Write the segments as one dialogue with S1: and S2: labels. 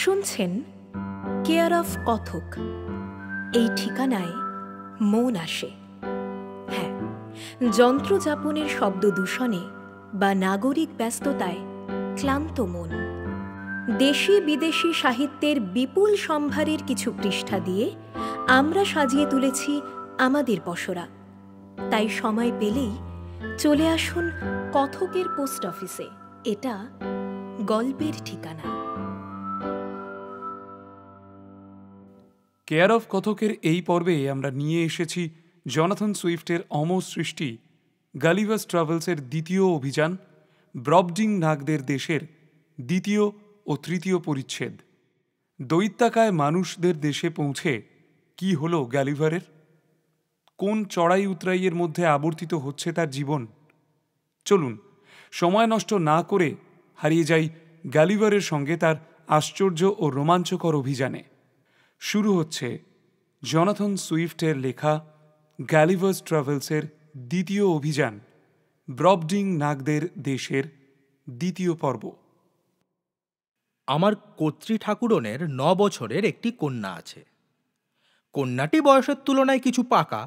S1: শুনছেন care of কথক। এই ঠিকানায় মন আসে। হ্যাঁ, যন্ত্রযাপনের শব্দ দূষণে বা নাগরিক ব্যস্ততায় ক্লান্ত মন। দেশি বিদেশি সাহিত্যের বিপুল সম্ভারের কিছু পৃষ্ঠা দিয়ে আমরা সাজিয়ে তুলেছি আমাদের পসরা। তাই সময় পেলেই চলে আসুন কথকের পোস্ট অফিসে। এটা গল্পের ঠিকানা।
S2: কেয়ার অফ কথকের এই পর্বে আমরা নিয়ে এসেছি জনাথন সুইফটের অমর সৃষ্টি গালিভার্স ট্রাভেলসের দ্বিতীয় অভিযান ব্রবডিং নাগদের দেশের দ্বিতীয় ও তৃতীয় পরিচ্ছেদ। দৈত্যাকায় মানুষদের দেশে পৌঁছে কি হলো গ্যালিভারের? কোন চড়াই উতরাইয়ের মধ্যে আবর্তিত হচ্ছে তার জীবন? চলুন সময় নষ্ট না করে হারিয়ে যাই গ্যালিভারের সঙ্গে তার আশ্চর্য ও রোমাঞ্চকর অভিযানে। শুরু হচ্ছে জনাথন সুইফটের লেখা গ্যালিভার্স ট্রাভেলসের দ্বিতীয় অভিযান ব্রবডিং নাগদের দেশের দ্বিতীয় পর্ব।
S3: আমার কর্ত্রী ঠাকুরনের 9 বছরের একটি কন্যা আছে। কন্যাটি বয়সের তুলনায় কিছু পাকা,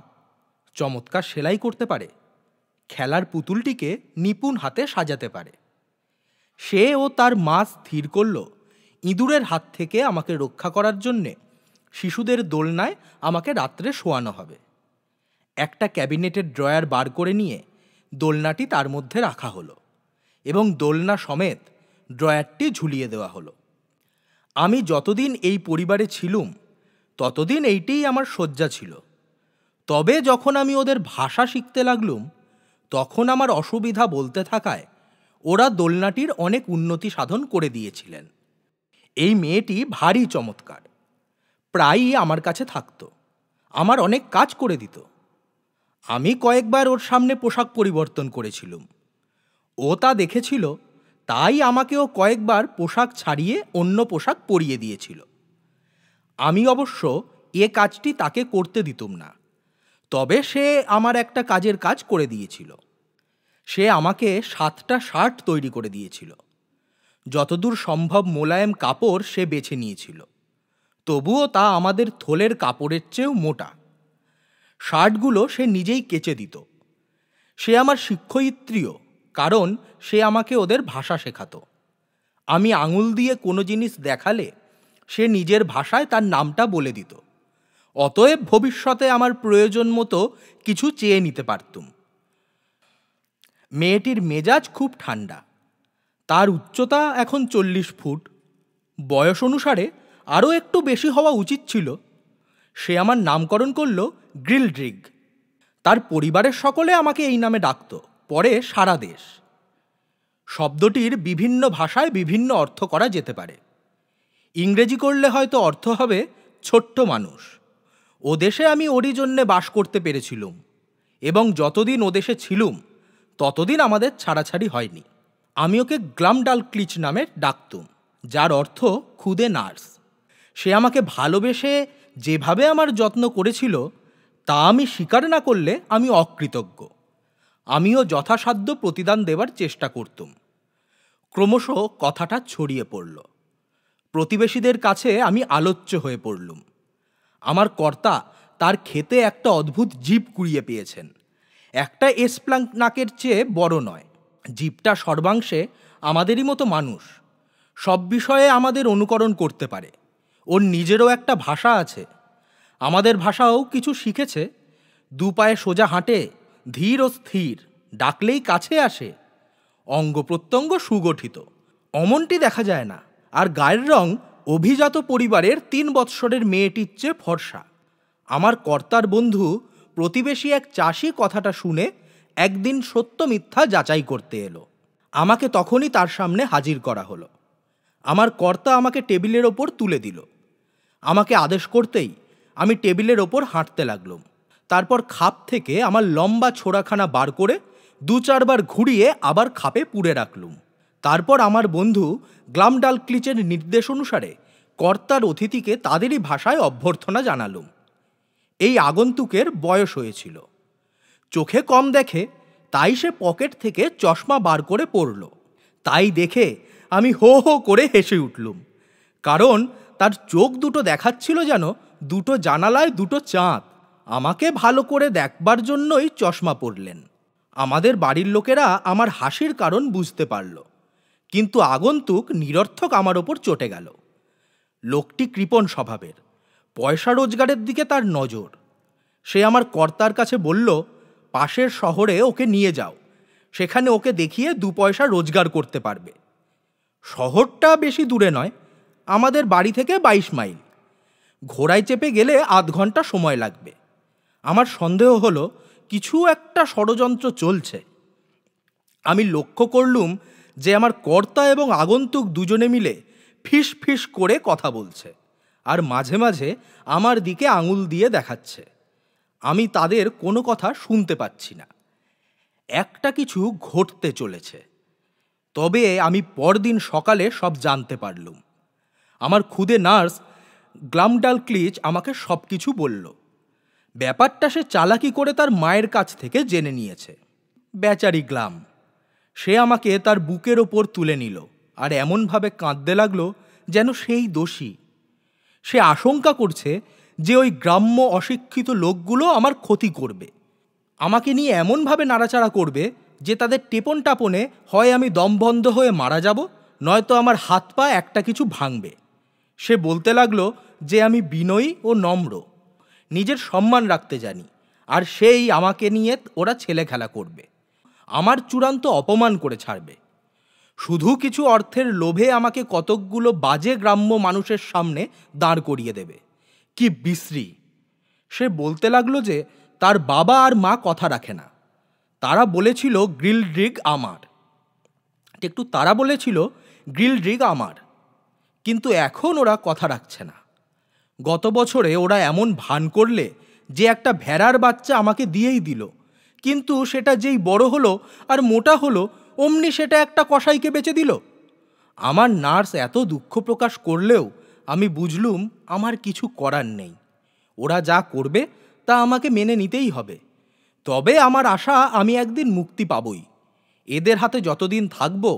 S3: চমৎকার সেলাই করতে পারে, খেলার পুতুলটিকে নিপুণ হাতে সাজাতে পারে। সে ও তার মা স্থির করল ইঁদুরের হাত থেকে আমাকে রক্ষা করার জন্যে শিশুদের দোলনায় আমাকে রাত্রে শোয়ানো হবে। একটা ক্যাবিনেটের ড্রয়ার বার করে নিয়ে দোলনাটি তার মধ্যে রাখা হলো এবং দোলনা সমেত ড্রয়ারটি ঝুলিয়ে দেওয়া হলো। আমি যতদিন এই পরিবারে ছিলুম ততদিন এইটিই আমার শয্যা ছিল। তবে যখন আমি ওদের ভাষা শিখতে লাগলুম তখন আমার অসুবিধা বলতে থাকায় ওরা দোলনাটির অনেক উন্নতি সাধন করে দিয়েছিলেন। এই মেয়েটি ভারী চমৎকার, প্রায়ই আমার কাছে থাকতো, আমার অনেক কাজ করে দিত। আমি কয়েকবার ওর সামনে পোশাক পরিবর্তন করেছিলুম। ও তা দেখেছিল, তাই আমাকেও কয়েকবার পোশাক ছাড়িয়ে অন্য পোশাক পরিয়ে দিয়েছিল। আমি অবশ্য এ কাজটি তাকে করতে দিতুম না, তবে সে আমার একটা কাজের কাজ করে দিয়েছিল। সে আমাকে 7টা শার্ট তৈরি করে দিয়েছিল। যতদূর সম্ভব মোলায়েম কাপড় সে বেছে নিয়েছিল, তবুও তা আমাদের থলের কাপড়ের চেয়েও মোটা। শার্টগুলো সে নিজেই কেচে দিত। সে আমার শিক্ষয়িত্রীও, কারণ সে আমাকে ওদের ভাষা শেখাতো। আমি আঙুল দিয়ে কোনো জিনিস দেখালে সে নিজের ভাষায় তার নামটা বলে দিত। অতএব ভবিষ্যতে আমার প্রয়োজন মতো কিছু চেয়ে নিতে পারতুম। মেয়েটির মেজাজ খুব ঠান্ডা। তার উচ্চতা এখন 40 ফুট। বয়স অনুসারে আরও একটু বেশি হওয়া উচিত ছিল। সে আমার নামকরণ করল গ্রিলড্রিগ। তার পরিবারের সকলে আমাকে এই নামে ডাকত, পরে সারা দেশ। শব্দটির বিভিন্ন ভাষায় বিভিন্ন অর্থ করা যেতে পারে। ইংরেজি করলে হয়তো অর্থ হবে ছোট্ট মানুষ। ও দেশে আমি ওরই জন্যে বাস করতে পেরেছিলুম এবং যতদিন ও দেশে ছিলুম ততদিন আমাদের ছাড়াছাড়ি হয়নি। আমি ওকে গ্লামডালক্লিচ নামে ডাকতুম, যার অর্থ খুদে নার্স। সে আমাকে ভালোবেসে যেভাবে আমার যত্ন করেছিল তা আমি স্বীকার না করলে আমি অকৃতজ্ঞ। আমিও যথাসাধ্য প্রতিদান দেবার চেষ্টা করতুম। ক্রমশ কথাটা ছড়িয়ে পড়ল। প্রতিবেশীদের কাছে আমি আলোচ্য হয়ে পড়লুম। আমার কর্তা তার ক্ষেতে একটা অদ্ভুত জীব কুড়িয়ে পেয়েছেন। একটা এসপ্লাঙ্ক নাকের চেয়ে বড় নয়। জীবটা সর্বাংশে আমাদেরই মতো মানুষ, সব বিষয়ে আমাদের অনুকরণ করতে পারে। ওর নিজেরও একটা ভাষা আছে, আমাদের ভাষাও কিছু শিখেছে। 2 পায়ে সোজা হাঁটে, ধীর ও স্থির, ডাকলেই কাছে আসে। অঙ্গ প্রত্যঙ্গ সুগঠিত, অমনটি দেখা যায় না। আর গায়ের রং অভিজাত পরিবারের 3 বৎসরের মেয়েটির চেয়ে ফর্সা। আমার কর্তার বন্ধু প্রতিবেশী এক চাষি কথাটা শুনে একদিন সত্য মিথ্যা যাচাই করতে এলো। আমাকে তখনই তার সামনে হাজির করা হলো। আমার কর্তা আমাকে টেবিলের ওপর তুলে দিল। আমাকে আদেশ করতেই আমি টেবিলের ওপর হাঁটতে লাগলাম। তারপর খাপ থেকে আমার লম্বা ছোড়াখানা বার করে 2-4 বার ঘুরিয়ে আবার খাপে পুরে রাখলুম। তারপর আমার বন্ধু গ্লামডালক্লিচের নির্দেশ অনুসারে কর্তার অতিথিকে তাদেরই ভাষায় অভ্যর্থনা জানালুম। এই আগন্তুকের বয়স হয়েছিল, চোখে কম দেখে, তাই সে পকেট থেকে চশমা বার করে পড়ল। তাই দেখে আমি হো হো করে হেসে উঠলুম, কারণ তার চোখ দুটো দেখাচ্ছিল যেন দুটো জানালায় দুটো চাঁদ। আমাকে ভালো করে দেখবার জন্যই চশমা পরলেন। আমাদের বাড়ির লোকেরা আমার হাসির কারণ বুঝতে পারল, কিন্তু আগন্তুক নিরর্থক আমার ওপর চটে গেল। লোকটি কৃপণ স্বভাবের, পয়সা রোজগারের দিকে তার নজর। সে আমার কর্তার কাছে বলল, পাশের শহরে ওকে নিয়ে যাও, সেখানে ওকে দেখিয়ে 2 পয়সা রোজগার করতে পারবে। শহরটা বেশি দূরে নয়, আমাদের বাড়ি থেকে 22 মাইল। ঘোড়ায় চেপে গেলে আধ ঘন্টা সময় লাগবে। আমার সন্দেহ হলো কিছু একটা ষড়যন্ত্র চলছে। আমি লক্ষ্য করলুম যে আমার কর্তা এবং আগন্তুক দুজনে মিলে ফিস ফিস করে কথা বলছে, আর মাঝে মাঝে আমার দিকে আঙুল দিয়ে দেখাচ্ছে। আমি তাদের কোনো কথা শুনতে পাচ্ছি না। একটা কিছু ঘটতে চলেছে। তবে আমি পরদিন সকালে সব জানতে পারলুম। আমার খুদে নার্স গ্লামডালক্লিচ আমাকে সব কিছু বলল। ব্যাপারটা সে চালাকি করে তার মায়ের কাছ থেকে জেনে নিয়েছে। বেচারি গ্লাম, সে আমাকে তার বুকের ওপর তুলে নিল আর এমনভাবে কাঁদতে লাগলো যেন সেই দোষী। সে আশঙ্কা করছে যে ওই গ্রাম্য অশিক্ষিত লোকগুলো আমার ক্ষতি করবে, আমাকে নিয়ে এমনভাবে নাড়াচাড়া করবে যে তাদের টেপন টাপনে হয় আমি দমবন্ধ হয়ে মারা যাব, নয়তো আমার হাত পা একটা কিছু ভাঙবে। সে বলতে লাগলো যে আমি বিনয়ী ও নম্র, নিজের সম্মান রাখতে জানি, আর সেই আমাকে নিয়ে ওরা ছেলে খেলা করবে, আমার চূড়ান্ত অপমান করে ছাড়বে। শুধু কিছু অর্থের লোভে আমাকে কতকগুলো বাজে গ্রাম্য মানুষের সামনে দাঁড় করিয়ে দেবে। কি বিশ্রী! সে বলতে লাগলো যে তার বাবা আর মা কথা রাখে না। তারা বলেছিল গ্রিলড্রিগ আমার, কিন্তু এখন ওরা কথা রাখছে না। গত বছরে ওরা এমন ভান করলে যে একটা ভেড়ার বাচ্চা আমাকে দিয়েই দিল, কিন্তু সেটা যেই বড় হলো আর মোটা হলো অমনি সেটা একটা কসাইকে বেচে দিল। আমার নার্স এত দুঃখ প্রকাশ করলেও আমি বুঝলুম আমার কিছু করার নেই। ওরা যা করবে তা আমাকে মেনে নিতেই হবে। তবে আমার আশা আমি একদিন মুক্তি পাবই। এদের হাতে যতদিন থাকবো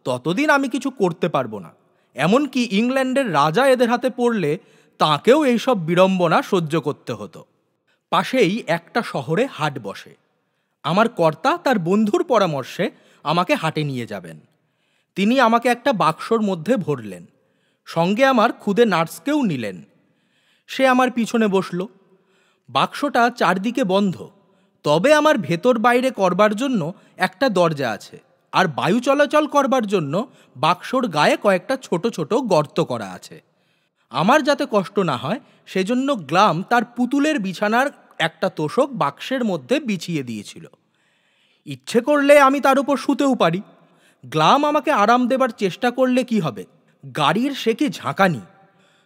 S3: ততদিন আমি কিছু করতে পারবো না। এমনকি ইংল্যান্ডের রাজা এদের হাতে পড়লে তাঁকেও এইসব বিড়ম্বনা সহ্য করতে হতো। পাশেই একটা শহরে হাট বসে। আমার কর্তা তার বন্ধুর পরামর্শে আমাকে হাটে নিয়ে যাবেন। তিনি আমাকে একটা বাক্সর মধ্যে ভরলেন, সঙ্গে আমার খুদে নার্সকেও নিলেন। সে আমার পিছনে বসল। বাক্সটা চারদিকে বন্ধ, তবে আমার ভেতর বাইরে করবার জন্য একটা দরজা আছে, আর বায়ু চলাচল করবার জন্য বাক্সর গায়ে কয়েকটা ছোট ছোট গর্ত করা আছে। আমার যাতে কষ্ট না হয় সেজন্য গ্লাম তার পুতুলের বিছানার একটা তোষক বাক্সের মধ্যে বিছিয়ে দিয়েছিল। ইচ্ছে করলে আমি তার উপর শুতেও পারি। গ্লাম আমাকে আরাম দেবার চেষ্টা করলে কি হবে, গাড়ির সে কি ঝাঁকানি!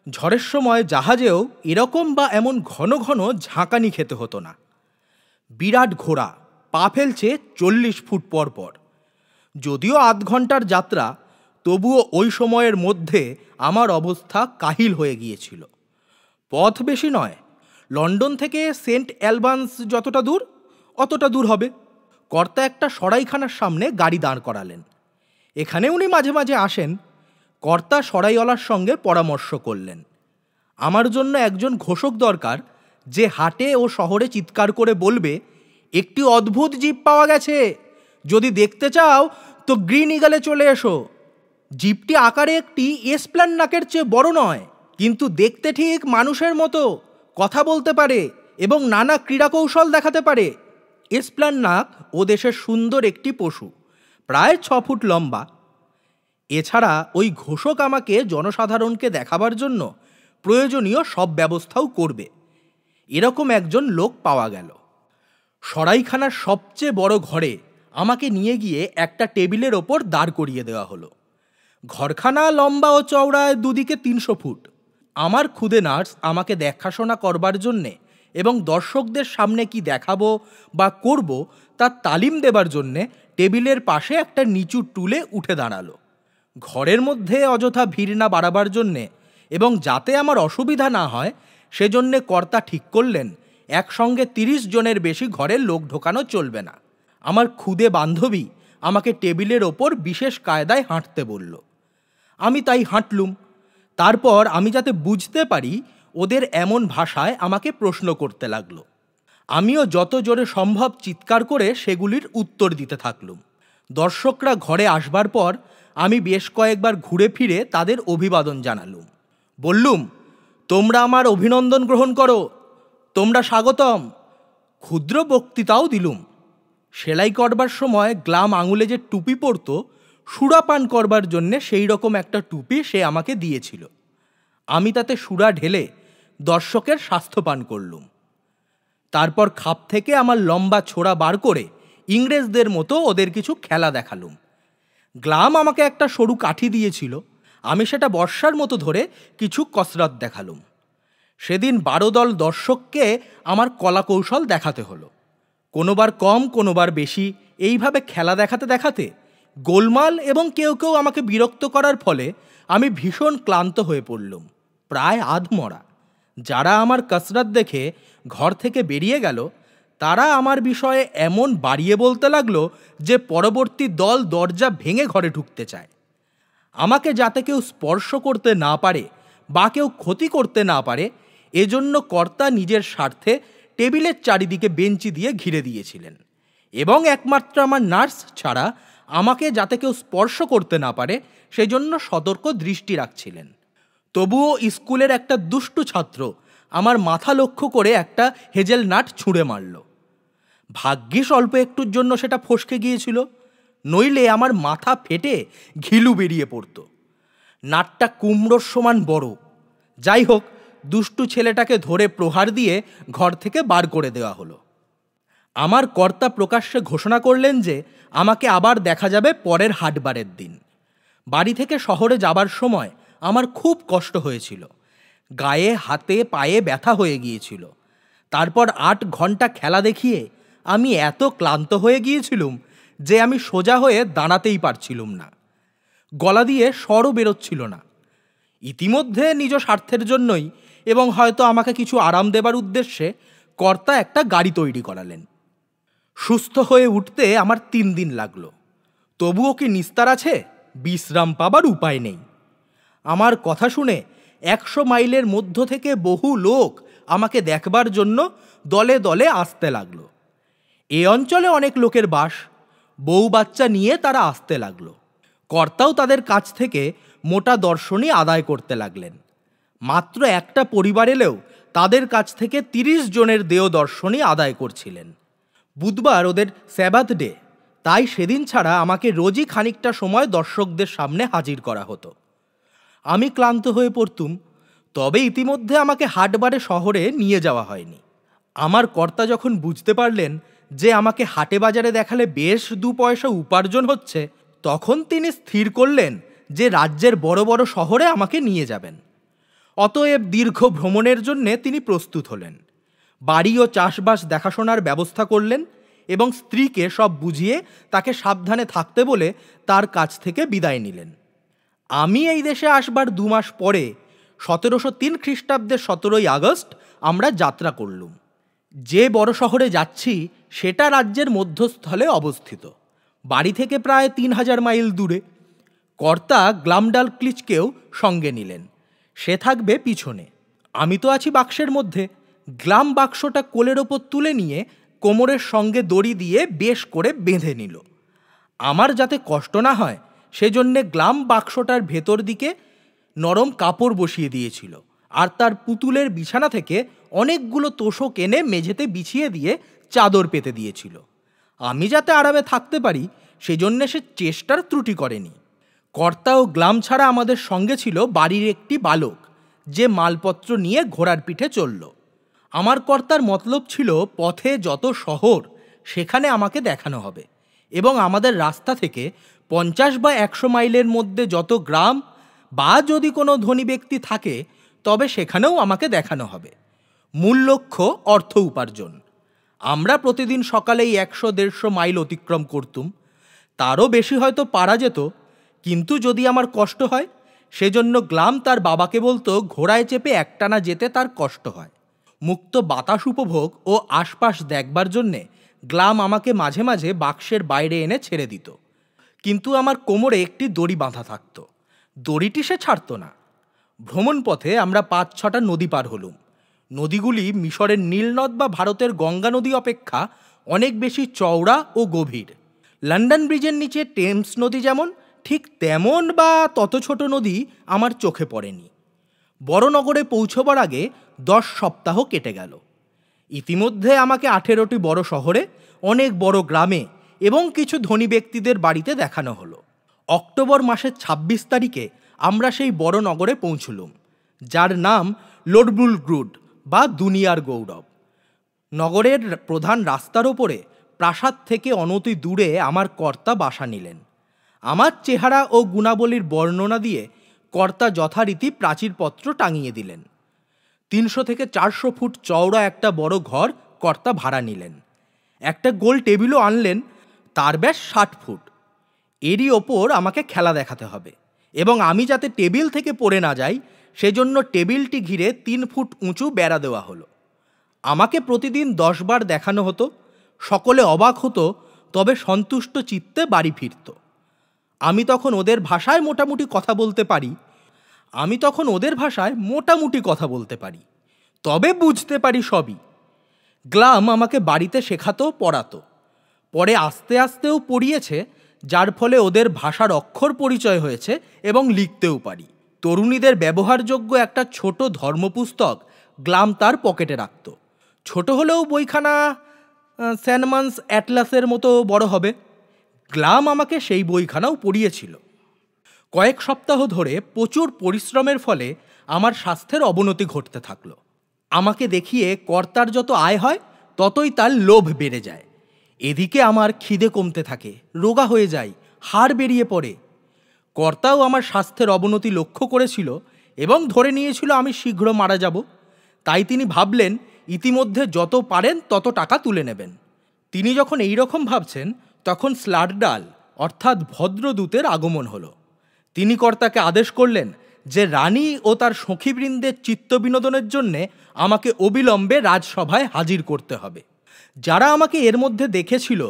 S3: ঝড়ের সময় জাহাজেও এরকম বা এমন ঘন ঘন ঝাঁকানি খেতে হতো না। বিরাট ঘোড়া, পা ফেলছে 40 ফুট পর পর। যদিও আধ ঘন্টার যাত্রা, তবুও ওই সময়ের মধ্যে আমার অবস্থা কাহিল হয়ে গিয়েছিল। পথ বেশি নয়, লন্ডন থেকে সেন্ট অ্যালবান্স যতটা দূর অতটা দূর হবে। কর্তা একটা সরাইখানার সামনে গাড়ি দাঁড় করালেন। এখানে উনি মাঝে মাঝে আসেন। কর্তা সরাইওয়ালার সঙ্গে পরামর্শ করলেন, আমার জন্য একজন ঘোষক দরকার, যে হাটে ও শহরে চিৎকার করে বলবে, একটি অদ্ভুত জিপ পাওয়া গেছে, যদি দেখতে চাও তো গ্রিন ইগলে চলে এসো। জিপটি আকারে একটি এসপ্ল্যান নাকের চেয়ে বড় নয়, কিন্তু দেখতে ঠিক মানুষের মতো, কথা বলতে পারে এবং নানা ক্রীড়াকৌশল দেখাতে পারে। এসপ্ল্যান নাক ও দেশের সুন্দর একটি পশু, প্রায় 6 ফুট লম্বা। এছাড়া ওই ঘোষক আমাকে জনসাধারণকে দেখাবার জন্য প্রয়োজনীয় সব ব্যবস্থাও করবে। এরকম একজন লোক পাওয়া গেল। সরাইখানার সবচেয়ে বড় ঘরে আমাকে নিয়ে গিয়ে একটা টেবিলের ওপর দাঁড় করিয়ে দেওয়া হলো। ঘরখানা লম্বা ও চওড়ায় দুদিকে 300 ফুট। আমার খুদে নার্স আমাকে দেখাশোনা করবার জন্যে এবং দর্শকদের সামনে কি দেখাবো বা করব তার তালিম দেবার জন্যে টেবিলের পাশে একটা নিচু টুলে উঠে দাঁড়ালো। ঘরের মধ্যে অযথা ভিড় না বাড়াবার জন্যে এবং যাতে আমার অসুবিধা না হয় সেজন্যে কর্তা ঠিক করলেন একসঙ্গে 30 জনের বেশি ঘরে লোক ঢোকানো চলবে না। আমার খুদে বান্ধবী আমাকে টেবিলের ওপর বিশেষ কায়দায় হাঁটতে বলল। আমি তাই হাঁটলুম। তারপর আমি যাতে বুঝতে পারি ওদের এমন ভাষায় আমাকে প্রশ্ন করতে লাগলো। আমিও যত জোরে সম্ভব চিৎকার করে সেগুলির উত্তর দিতে থাকলুম। দর্শকরা ঘরে আসবার পর আমি বেশ কয়েকবার ঘুরে ফিরে তাদের অভিবাদন জানালুম। বললুম, তোমরা আমার অভিনন্দন গ্রহণ করো, তোমরা স্বাগতম। ক্ষুদ্র বক্তৃতাও দিলুম। সেলাই করবার সময় গ্লাম আঙুলে যে টুপি পরত, সুরাপান করবার জন্যে সেই রকম একটা টুপি সে আমাকে দিয়েছিল। আমি তাতে সুরা ঢেলে দর্শকের স্বাস্থ্যপান করলুম। তারপর খাপ থেকে আমার লম্বা ছোরা বার করে ইংরেজদের মতো ওদের কিছু খেলা দেখালুম। গ্লাম আমাকে একটা সরু কাঠি দিয়েছিল, আমি সেটা বর্ষার মতো ধরে কিছু কসরত দেখালুম। সেদিন 12 দল দর্শককে আমার কলা কৌশল দেখাতে হলো। কোনোবার কম, কোনোবার বেশি, এইভাবে খেলা দেখাতে দেখাতে গোলমাল এবং কেউ কেউ আমাকে বিরক্ত করার ফলে আমি ভীষণ ক্লান্ত হয়ে পড়লুম, প্রায় আধমরা। যারা আমার কসরত দেখে ঘর থেকে বেরিয়ে গেল, তারা আমার বিষয়ে এমন বাড়িয়ে বলতে লাগলো যে পরবর্তী দল দরজা ভেঙে ঘরে ঢুকতে চায়। আমাকে যাতে কেউ স্পর্শ করতে না পারে বা কেউ ক্ষতি করতে না পারে, এজন্য কর্তা নিজের স্বার্থে টেবিলের চারিদিকে বেঞ্চি দিয়ে ঘিরে দিয়েছিলেন এবং একমাত্র আমার নার্স ছাড়া আমাকে যাতে কেউ স্পর্শ করতে না পারে সেজন্য সতর্ক দৃষ্টি রাখছিলেন। তবুও স্কুলের একটা দুষ্টু ছাত্র আমার মাথা লক্ষ্য করে একটা হেজেলনাট ছুঁড়ে মারল। ভাগ্যিস অল্প একটুর জন্য সেটা ফসকে গিয়েছিল, নইলে আমার মাথা ফেটে ঘিলু বেরিয়ে পড়ত। নাটটা কুমড়োর সমান বড়। যাই হোক, দুষ্টু ছেলেটাকে ধরে প্রহার দিয়ে ঘর থেকে বার করে দেওয়া হলো। আমার কর্তা প্রকাশ্যে ঘোষণা করলেন যে আমাকে আবার দেখা যাবে পরের হাটবারের দিন। বাড়ি থেকে শহরে যাবার সময় আমার খুব কষ্ট হয়েছিল, গায়ে হাতে পায়ে ব্যথা হয়ে গিয়েছিল। তারপর 8 ঘন্টা খেলা দেখিয়ে আমি এত ক্লান্ত হয়ে গিয়েছিলুম যে আমি সোজা হয়ে দাঁড়াতেই পারছিলুম না, গলা দিয়ে স্বরও বেরোচ্ছিল না। ইতিমধ্যে নিজ স্বার্থের জন্যই এবং হয়তো আমাকে কিছু আরাম দেবার উদ্দেশ্যে কর্তা একটা গাড়ি তৈরি করালেন। সুস্থ হয়ে উঠতে আমার 3 দিন লাগলো। তবুও কি নিস্তার আছে? বিশ্রাম পাবার উপায় নেই। আমার কথা শুনে 100 মাইলের মধ্য থেকে বহু লোক আমাকে দেখবার জন্য দলে দলে আসতে লাগলো। এ অঞ্চলে অনেক লোকের বাস, বউ বাচ্চা নিয়ে তারা আসতে লাগলো। কর্তাও তাদের কাছ থেকে মোটা দর্শনী আদায় করতে লাগলেন। মাত্র একটা পরিবার এলেও তাদের কাছ থেকে 30 জনের দেয় দর্শনী আদায় করছিলেন। বুধবার ওদের স্যাবাথ ডে, তাই সেদিন ছাড়া আমাকে রোজই খানিকটা সময় দর্শকদের সামনে হাজির করা হতো। আমি ক্লান্ত হয়ে পড়তুম, তবে ইতিমধ্যে আমাকে হাটবারে শহরে নিয়ে যাওয়া হয়নি। আমার কর্তা যখন বুঝতে পারলেন যে আমাকে হাটে বাজারে দেখালে বেশ 2 পয়সা উপার্জন হচ্ছে, তখন তিনি স্থির করলেন যে রাজ্যের বড় বড় শহরে আমাকে নিয়ে যাবেন। অতএব দীর্ঘ ভ্রমণের জন্যে তিনি প্রস্তুত হলেন। বাড়ি ও চাষবাস দেখাশোনার ব্যবস্থা করলেন এবং স্ত্রীকে সব বুঝিয়ে তাকে সাবধানে থাকতে বলে তার কাছ থেকে বিদায় নিলেন। আমি এই দেশে আসবার 2 মাস পরে 1703 খ্রিস্টাব্দের 17ই আগস্ট আমরা যাত্রা করলুম। যে বড় শহরে যাচ্ছি সেটা রাজ্যের মধ্যস্থলে অবস্থিত, বাড়ি থেকে প্রায় 3000 মাইল দূরে। কর্তা গ্লামডালক্লিচকেও সঙ্গে নিলেন, সে থাকবে পিছনে। আমি তো আছি বাক্সের মধ্যে। গ্লাম বাক্সটা কোলের ওপর তুলে নিয়ে কোমরের সঙ্গে দড়ি দিয়ে বেশ করে বেঁধে নিল। আমার যাতে কষ্ট না হয় সেজন্যে গ্লাম বাক্সটার ভেতর দিকে নরম কাপড় বসিয়ে দিয়েছিল, আর তার পুতুলের বিছানা থেকে অনেকগুলো তোষক এনে মেঝেতে বিছিয়ে দিয়ে চাদর পেতে দিয়েছিল। আমি যাতে আরামে থাকতে পারি সেজন্যে সে চেষ্টার ত্রুটি করেনি। কর্তা ও গ্লাম ছাড়া আমাদের সঙ্গে ছিল বাড়ির একটি বালক, যে মালপত্র নিয়ে ঘোড়ার পিঠে চলল। আমার কর্তার মতলব ছিল পথে যত শহর সেখানে আমাকে দেখানো হবে এবং আমাদের রাস্তা থেকে 50 বা 100 মাইলের মধ্যে যত গ্রাম বা যদি কোনো ধনী ব্যক্তি থাকে তবে সেখানেও আমাকে দেখানো হবে। মূল লক্ষ্য অর্থ উপার্জন। আমরা প্রতিদিন সকালেই 100-150 মাইল অতিক্রম করতুম, তারও বেশি হয়তো পারা যেত, কিন্তু যদি আমার কষ্ট হয় সেজন্য গ্লাম তার বাবাকে বলতো ঘোড়ায় চেপে একটানা যেতে তার কষ্ট হয়। মুক্ত বাতাস উপভোগ ও আশপাশ দেখবার জন্যে গ্লাম আমাকে মাঝে মাঝে বাক্সের বাইরে এনে ছেড়ে দিত, কিন্তু আমার কোমরে একটি দড়ি বাঁধা থাকত। দড়িটি সে ছাড়ত না। ভ্রমণ পথে আমরা 5-6টা নদী পার হলুম। নদীগুলি মিশরের নীলনদ বা ভারতের গঙ্গা নদী অপেক্ষা অনেক বেশি চওড়া ও গভীর। লন্ডন ব্রিজের নিচে টেমস নদী যেমন, ঠিক তেমন বা তত ছোট নদী আমার চোখে পড়েনি। বড় নগরে পৌঁছবার আগে 10 সপ্তাহ কেটে গেল। ইতিমধ্যে আমাকে 18টি বড় শহরে, অনেক বড় গ্রামে এবং কিছু ধনী ব্যক্তিদের বাড়িতে দেখানো হলো। অক্টোবর মাসের 26 তারিখে আমরা সেই বড় নগরে পৌঁছলুম, যার নাম লোডব্রুলগ্রুড বা দুনিয়ার গৌরব। নগরের প্রধান রাস্তার ওপরে প্রাসাদ থেকে অনতি দূরে আমার কর্তা বাসা নিলেন। আমার চেহারা ও গুণাবলীর বর্ণনা দিয়ে কর্তা যথারীতি প্রাচীরপত্র টাঙিয়ে দিলেন। 300 থেকে 400 ফুট চওড়া একটা বড় ঘর কর্তা ভাড়া নিলেন। একটা গোল টেবিলও আনলেন, তার ব্যাস 60 ফুট। এরই ওপর আমাকে খেলা দেখাতে হবে এবং আমি যাতে টেবিল থেকে পড়ে না যাই সেজন্য টেবিলটি ঘিরে 3 ফুট উঁচু বেড়া দেওয়া হলো। আমাকে প্রতিদিন 10 বার দেখানো হতো। সকলে অবাক হতো, তবে সন্তুষ্ট চিত্তে বাড়ি ফিরত। আমি তখন ওদের ভাষায় মোটামুটি কথা বলতে পারি, তবে বুঝতে পারি সবই। গ্লাম আমাকে বাড়িতে শেখাতো, পড়াতো, পরে আস্তে আস্তেও পড়িয়েছে, যার ফলে ওদের ভাষার অক্ষর পরিচয় হয়েছে এবং লিখতেও পারি। তরুণীদের ব্যবহারযোগ্য একটা ছোট ধর্মপুস্তক গ্লাম তার পকেটে রাখত। ছোট হলেও বইখানা স্যানমান্স অ্যাটলাসের মতো বড় হবে। গ্লাম আমাকে সেই বইখানাও পড়িয়েছিল। কয়েক সপ্তাহ ধরে প্রচুর পরিশ্রমের ফলে আমার স্বাস্থ্যের অবনতি ঘটতে থাকলো। আমাকে দেখিয়ে কর্তার যত আয় হয় ততই তার লোভ বেড়ে যায়। এদিকে আমার খিদে কমতে থাকে, রোগা হয়ে যায়, হাড় বেরিয়ে পড়ে। কর্তাও আমার স্বাস্থ্যের অবনতি লক্ষ্য করেছিল এবং ধরে নিয়েছিল আমি শীঘ্র মারা যাব। তাই তিনি ভাবলেন ইতিমধ্যে যত পারেন তত টাকা তুলে নেবেন। তিনি যখন এই রকম ভাবছেন তখন স্লাডডাল অর্থাৎ ভদ্রদূতের আগমন হলো। তিনি কর্তাকে আদেশ করলেন যে রানী ও তার সখীবৃন্দের চিত্ত বিনোদনের জন্যে আমাকে অবিলম্বে রাজসভায় হাজির করতে হবে। যারা আমাকে এর মধ্যে দেখেছিল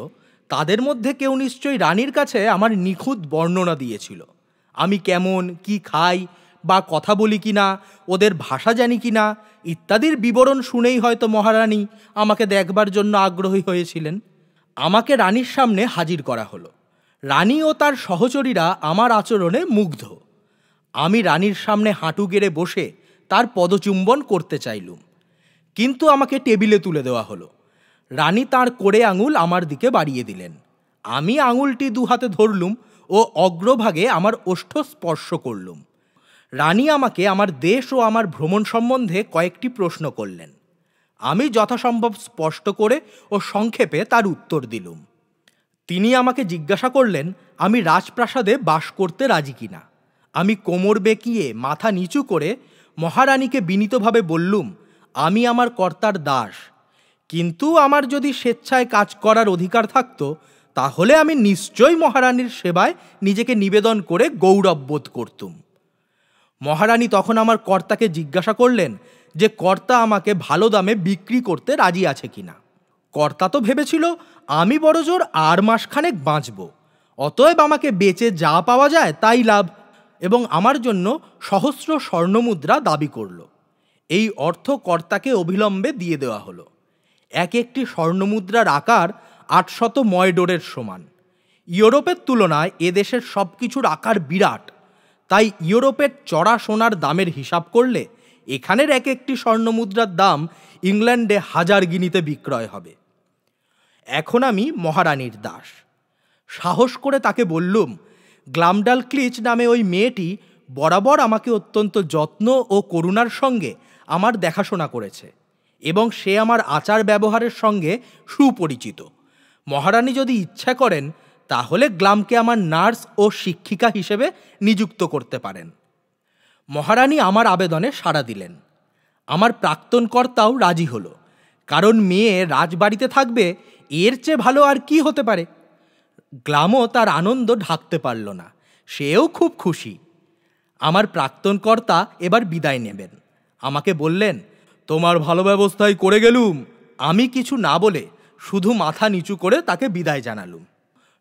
S3: তাদের মধ্যে কেউ নিশ্চয়ই রানীর কাছে আমার নিখুঁত বর্ণনা দিয়েছিল। আমি কেমন, কি খাই বা কথা বলি কিনা, ওদের ভাষা জানি কিনা ইত্যাদির বিবরণ শুনেই হয়তো মহারানী আমাকে দেখবার জন্য আগ্রহী হয়েছিলেন। আমাকে রানীর সামনে হাজির করা হলো। রানী ও তার সহচরীরা আমার আচরণে মুগ্ধ। আমি রানীর সামনে হাঁটু গেড়ে বসে তার পদচুম্বন করতে চাইলুম, কিন্তু আমাকে টেবিলে তুলে দেওয়া হলো। রানী তার কোড়ে আঙুল আমার দিকে বাড়িয়ে দিলেন। আমি আঙুলটি 2 হাতে ধরলুম ও অগ্রভাগে আমার ওষ্ঠ স্পর্শ করলুম। রানী আমাকে আমার দেশ ও আমার ভ্রমণ সম্বন্ধে কয়েকটি প্রশ্ন করলেন। আমি যথাসম্ভব স্পষ্ট করে ও সংক্ষেপে তার উত্তর দিলুম। তিনি আমাকে জিজ্ঞাসা করলেন আমি রাজপ্রাসাদে বাস করতে রাজি কিনা। আমি কোমর বেঁকিয়ে মাথা নিচু করে মহারানীকে বিনীতভাবে বললুম আমি আমার কর্তার দাস, কিন্তু আমার যদি স্বেচ্ছায় কাজ করার অধিকার থাকতো তাহলে আমি নিশ্চয়ই মহারানীর সেবায় নিজেকে নিবেদন করে গৌরব বোধ করতুম। মহারানী তখন আমার কর্তাকে জিজ্ঞাসা করলেন যে কর্তা আমাকে ভালো দামে বিক্রি করতে রাজি আছে কিনা। কর্তা তো ভেবেছিল আমি বড়জোর আর মাসখানেক বাঁচব, অতএব আমাকে বেচে যা পাওয়া যায় তাই লাভ, এবং আমার জন্য সহস্র স্বর্ণমুদ্রা দাবি করল। এই অর্থ কর্তাকে অবিলম্বে দিয়ে দেওয়া হলো। এক একটি স্বর্ণমুদ্রার আকার 800 ময়ডোরের সমান। ইউরোপের তুলনায় এদেশের সব কিছুর আকার বিরাট, তাই ইউরোপের চড়া সোনার দামের হিসাব করলে এখানের এক একটি স্বর্ণমুদ্রার দাম ইংল্যান্ডে 1000 গিনিতে বিক্রয় হবে। এখন আমি মহারানীর দাস। সাহস করে তাকে বললুম গ্লামডাল ক্লিচ নামে ওই মেয়েটি বরাবর আমাকে অত্যন্ত যত্ন ও করুণার সঙ্গে আমার দেখাশোনা করেছে এবং সে আমার আচার ব্যবহারের সঙ্গে সুপরিচিত। মহারানী যদি ইচ্ছা করেন তাহলে গ্লামকে আমার নার্স ও শিক্ষিকা হিসেবে নিযুক্ত করতে পারেন। মহারানী আমার আবেদনে সাড়া দিলেন। আমার প্রাক্তন কর্তাও রাজি হলো, কারণ মেয়ে রাজবাড়িতে থাকবে এর চেয়ে ভালো আর কি হতে পারে। গ্লামও তার আনন্দ ঢাকতে পারল না, সেও খুব খুশি। আমার প্রাক্তন কর্তা এবার বিদায় নেবেন। আমাকে বললেন তোমার ভালো ব্যবস্থাই করে গেলুম। আমি কিছু না বলে শুধু মাথা নিচু করে তাকে বিদায় জানালুম।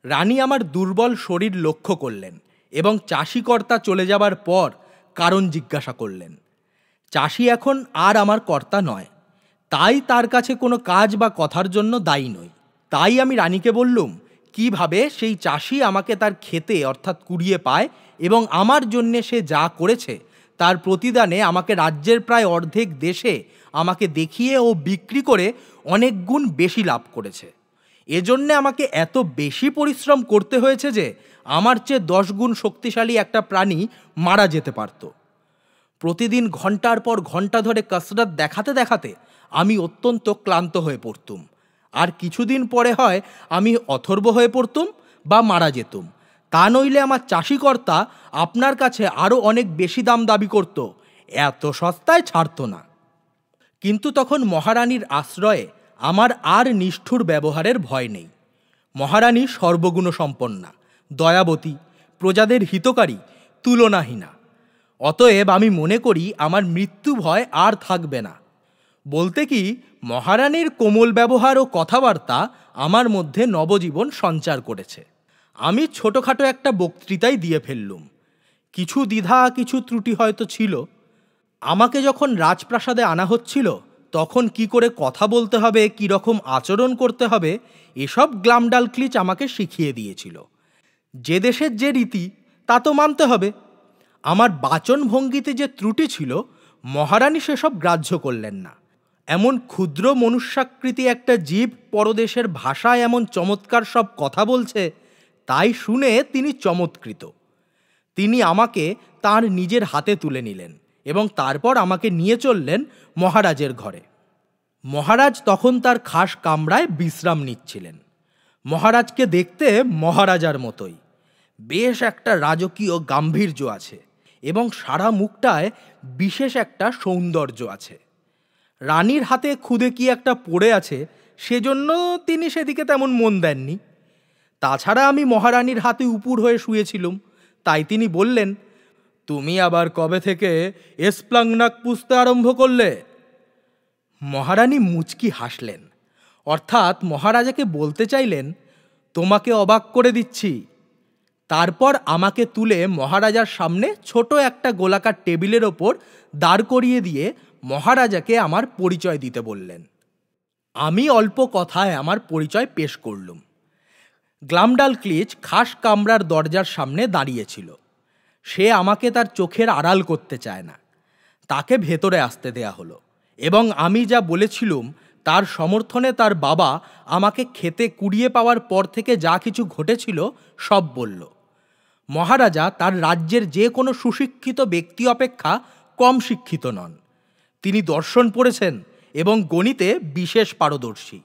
S3: রানী আমার দুর্বল শরীর লক্ষ্য করলেন এবং চাষি কর্তা চলে যাবার পর কারণ জিজ্ঞাসা করলেন। চাষি এখন আর আমার কর্তা নয়, তাই তার কাছে কোনো কাজ বা কথার জন্য দায়ী নই। তাই আমি রানীকে বললুম কিভাবে সেই চাষি আমাকে তার খেতে অর্থাৎ কুড়িয়ে পায় এবং আমার জন্যে সে যা করেছে তার প্রতিদানে আমাকে রাজ্যের প্রায় অর্ধেক দেশে আমাকে দেখিয়ে ও বিক্রি করে অনেক গুণ বেশি লাভ করেছে। এজন্যে আমাকে এত বেশি পরিশ্রম করতে হয়েছে যে আমার চেয়ে 10 গুণ শক্তিশালী একটা প্রাণী মারা যেতে পারত। প্রতিদিন ঘন্টার পর ঘন্টা ধরে কসরত দেখাতে দেখাতে আমি অত্যন্ত ক্লান্ত হয়ে পড়তুম, আর কিছুদিন পরে হয় আমি অথর্ব হয়ে পড়তুম বা মারা যেতুম। তা নইলে আমার চাষিকর্তা আপনার কাছে আরও অনেক বেশি দাম দাবি করত, এত সস্তায় ছাড়ত না। কিন্তু তখন মহারানীর আশ্রয়ে আমার আর নিষ্ঠুর ব্যবহারের ভয় নেই। মহারানী সর্বগুণ সম্পন্না, দয়াবতী, প্রজাদের হিতকারী, তুলনাহীনা। অতএব আমি মনে করি আমার মৃত্যু ভয় আর থাকবে না। বলতে কি, মহারানীর কোমল ব্যবহার ও কথাবার্তা আমার মধ্যে নবজীবন সঞ্চার করেছে। আমি ছোটোখাটো একটা বক্তৃতাই দিয়ে ফেললুম। কিছু দ্বিধা, কিছু ত্রুটি হয়তো ছিল। আমাকে যখন রাজপ্রাসাদে আনা হচ্ছিল তখন কি করে কথা বলতে হবে, কি রকম আচরণ করতে হবে, এসব গ্লামডালক্লিচ আমাকে শিখিয়ে দিয়েছিল। যে দেশের যে রীতি তা তো মানতে হবে। আমার বাচন ভঙ্গিতে যে ত্রুটি ছিল মহারানী সেসব গ্রাহ্য করলেন না। এমন ক্ষুদ্র মনুষ্যাকৃতি একটা জীব পরদেশের ভাষায় এমন চমৎকার সব কথা বলছে, তাই শুনে তিনি চমৎকৃত। তিনি আমাকে তার নিজের হাতে তুলে নিলেন এবং তারপর আমাকে নিয়ে চললেন মহারাজের ঘরে। মহারাজ তখন তার খাস কামরায় বিশ্রাম নিচ্ছিলেন। মহারাজকে দেখতে মহারাজার মতোই, বেশ একটা রাজকীয় গাম্ভীর্য আছে এবং সারা মুখটায় বিশেষ একটা সৌন্দর্য আছে। রানীর হাতে খুদে কি একটা পড়ে আছে, সেজন্য তিনি সেদিকে তেমন মন দেননি। তাছাড়া আমি মহারানীর হাতে উপুর হয়ে শুয়েছিলুম, তাই তিনি বললেন, তুমি আবার কবে থেকে এসপ্লাংনাক পুষতে আরম্ভ করলে? মহারানী মুচকি হাসলেন, অর্থাৎ মহারাজাকে বলতে চাইলেন, তোমাকে অবাক করে দিচ্ছি। তারপর আমাকে তুলে মহারাজার সামনে ছোট একটা গোলাকার টেবিলের ওপর দাঁড় করিয়ে দিয়ে মহারাজাকে আমার পরিচয় দিতে বললেন। আমি অল্প কথায় আমার পরিচয় পেশ করলুম। গ্লামডালক্লিচ খাস কামরার দরজার সামনে দাঁড়িয়েছিল। সে আমাকে তার চোখের আড়াল করতে চায় না। তাকে ভেতরে আসতে দেয়া হলো এবং আমি যা বলেছিলুম তার সমর্থনে তার বাবা আমাকে খেতে কুড়িয়ে পাওয়ার পর থেকে যা কিছু ঘটেছিল সব বলল। মহারাজা তার রাজ্যের যে কোনো সুশিক্ষিত ব্যক্তি অপেক্ষা কম শিক্ষিত নন। তিনি দর্শন পড়েছেন এবং গণিতে বিশেষ পারদর্শী।